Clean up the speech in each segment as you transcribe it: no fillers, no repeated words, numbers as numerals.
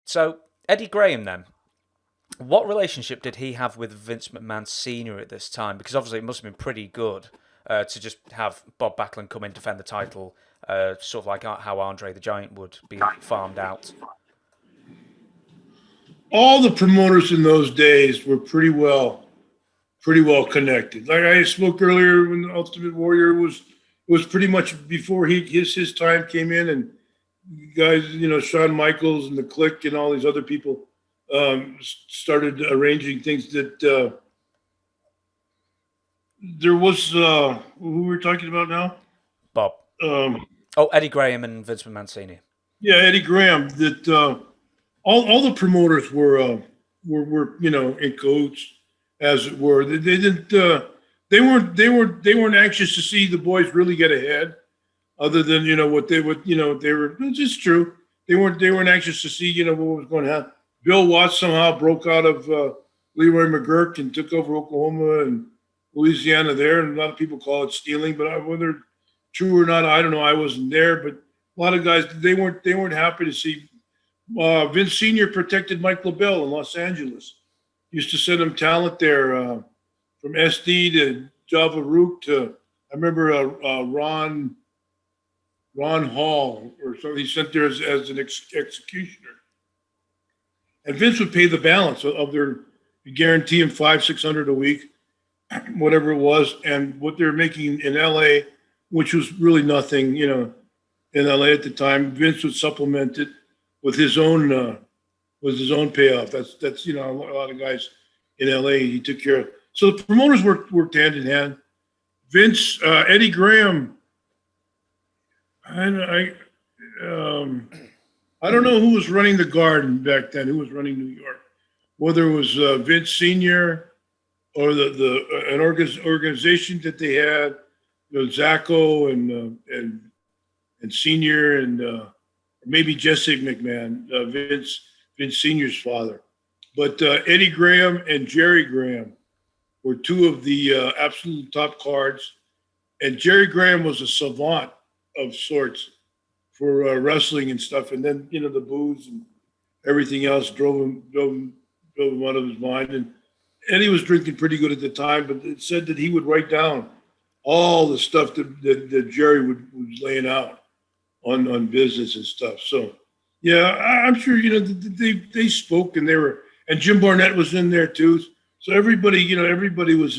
So Eddie Graham, then, what relationship did he have with Vince McMahon Sr. at this time? Because obviously it must have been pretty good to just have Bob Backlund come in, defend the title, sort of like how Andre the Giant would be farmed out. All the promoters in those days were pretty well connected. Like I spoke earlier, when the Ultimate Warrior was pretty much before his time came in, and guys, Shawn Michaels and the Click and all these other people started arranging things. That there was who we're talking about now, Bob. Eddie Graham and Vince McMahon Sr. Yeah, Eddie Graham. That all the promoters were in cahoots, as it were. They didn't. They weren't anxious to see the boys really get ahead. Other than what they would, they were. It's just true. They weren't anxious to see what was going to happen. Bill Watts somehow broke out of Leroy McGurk and took over Oklahoma and Louisiana there, and a lot of people call it stealing. But whether true or not, I don't know. I wasn't there, but a lot of guys they weren't happy to see. Vince Sr. protected Mike LaBelle in Los Angeles. Used to send him talent there from SD to Java Rook to I remember Ron Hall or so. He sent there as an executioner, and Vince would pay the balance of their guarantee him $500-600 a week, whatever it was, and what they're making in LA, which was really nothing, in LA at the time. Vince would supplement it with his own payoff. That's a lot of guys in LA he took care of. So the promoters worked hand in hand. Vince, Eddie Graham. I don't know who was running the Garden back then. Who was running New York? Whether it was Vince Sr. or an organization that they had, Zacco and Senior and maybe Jesse McMahon, Vince Senior's father. But Eddie Graham and Jerry Graham were two of the absolute top cards, and Jerry Graham was a savant of sorts for wrestling and stuff. And then the booze and everything else drove him out of his mind. And Eddie was drinking pretty good at the time, but it said that he would write down all the stuff that Jerry was laying out on business and stuff. So yeah, I'm sure they spoke, and and Jim Barnett was in there too. So everybody was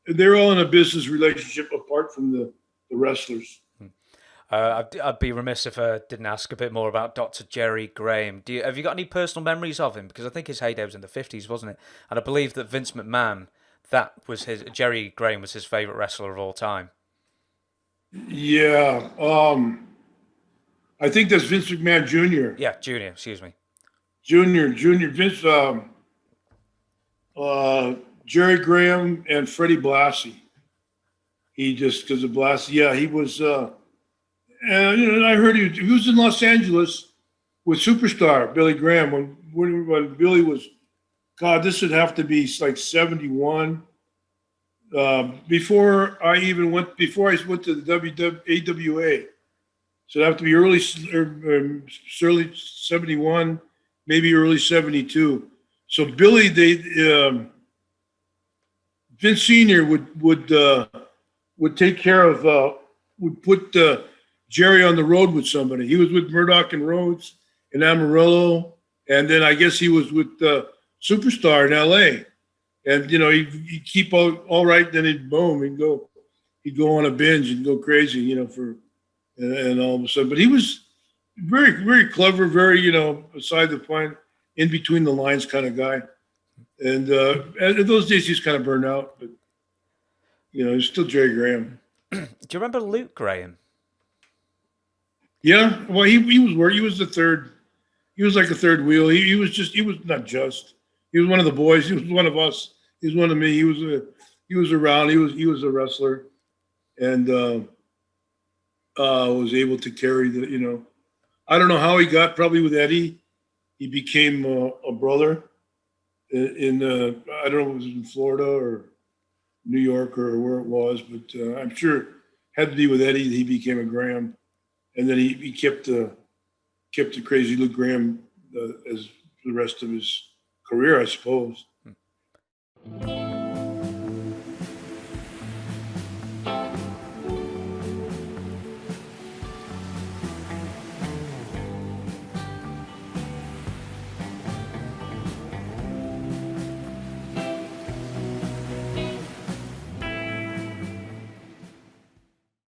they're all in a business relationship apart from the wrestlers. I'd be remiss if I didn't ask a bit more about Dr. Jerry Graham. Have you got any personal memories of him? Because I think his heyday was in the 50s, wasn't it? And I believe that Vince McMahon, Jerry Graham was his favorite wrestler of all time. Yeah. I think that's Vince McMahon Jr. Yeah, Junior, excuse me. Junior, Vince, Jerry Graham and Freddie Blassie. He just, because of Blassie, yeah, he was, and I heard he was in Los Angeles with Superstar, Billy Graham, when Billy was, God, this would have to be like 71. Before I went to the AWA. So it'd have to be early 71, maybe early 72. So Billy, Vince Sr. would take care of, would put Jerry on the road with somebody. He was with Murdoch and Rhodes in Amarillo, and then I guess he was with Superstar in L.A. And he'd keep all right, then he'd boom, he'd go on a binge and go crazy, and all of a sudden. But he was very, very clever, very aside the point, in between the lines kind of guy. And in those days, he's kind of burned out, but he's still Jerry Graham. Do you remember Luke Graham? Yeah, well, he was the third. He was like a third wheel. He was not just. He was one of the boys. He was one of us. He was one of me. He was around. He was a wrestler, and was able to carry the. I don't know how he got. Probably with Eddie, he became a brother. In I don't know if it was in Florida or New York or where it was, but I'm sure it had to be with Eddie that he became a Graham, and then he kept the crazy Luke Graham as the rest of his career, I suppose.